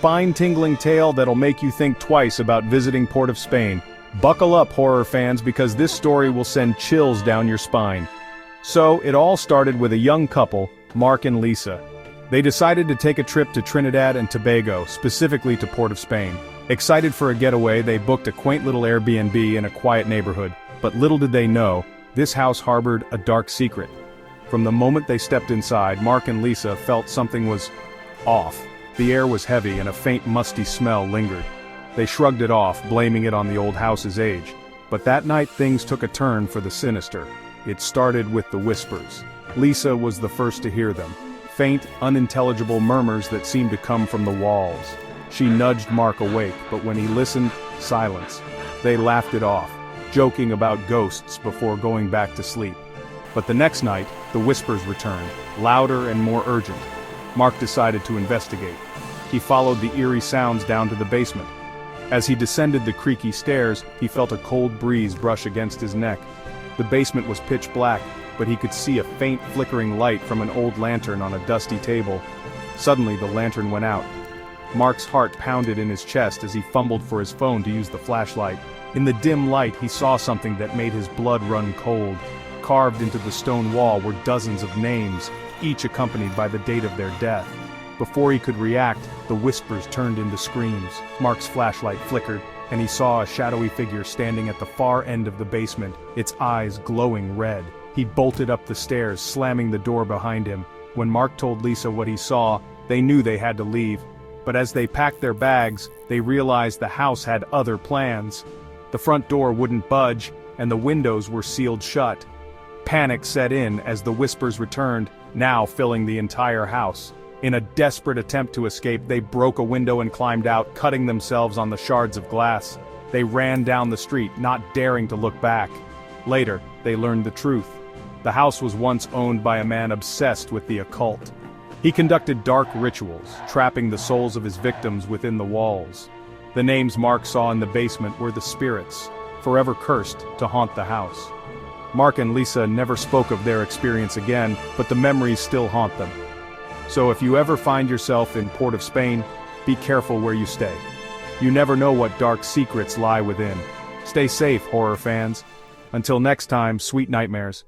spine-tingling tale that'll make you think twice about visiting Port of Spain. Buckle up, horror fans, because this story will send chills down your spine. So, it all started with a young couple, Mark and Lisa. They decided to take a trip to Trinidad and Tobago, specifically to Port of Spain. Excited for a getaway, they booked a quaint little Airbnb in a quiet neighborhood, but little did they know, this house harbored a dark secret. From the moment they stepped inside, Mark and Lisa felt something was off. The air was heavy and a faint musty smell lingered. They shrugged it off, blaming it on the old house's age. But that night things took a turn for the sinister. It started with the whispers. Lisa was the first to hear them. Faint, unintelligible murmurs that seemed to come from the walls. She nudged Mark awake, but when he listened, silence. They laughed it off, joking about ghosts before going back to sleep. But the next night, the whispers returned, louder and more urgent. Mark decided to investigate. He followed the eerie sounds down to the basement. As he descended the creaky stairs, he felt a cold breeze brush against his neck. The basement was pitch black, but he could see a faint flickering light from an old lantern on a dusty table. Suddenly the lantern went out. Mark's heart pounded in his chest as he fumbled for his phone to use the flashlight. In the dim light he saw something that made his blood run cold. Carved into the stone wall were dozens of names, each accompanied by the date of their death. Before he could react, the whispers turned into screams. Mark's flashlight flickered, and he saw a shadowy figure standing at the far end of the basement, its eyes glowing red. He bolted up the stairs, slamming the door behind him. When Mark told Lisa what he saw, they knew they had to leave. But as they packed their bags, they realized the house had other plans. The front door wouldn't budge, and the windows were sealed shut. Panic set in as the whispers returned, now filling the entire house. In a desperate attempt to escape, they broke a window and climbed out, cutting themselves on the shards of glass. They ran down the street, not daring to look back. Later, they learned the truth. The house was once owned by a man obsessed with the occult. He conducted dark rituals, trapping the souls of his victims within the walls. The names Mark saw in the basement were the spirits, forever cursed to haunt the house. Mark and Lisa never spoke of their experience again, but the memories still haunt them. So if you ever find yourself in Port of Spain, be careful where you stay. You never know what dark secrets lie within. Stay safe, horror fans. Until next time, sweet nightmares.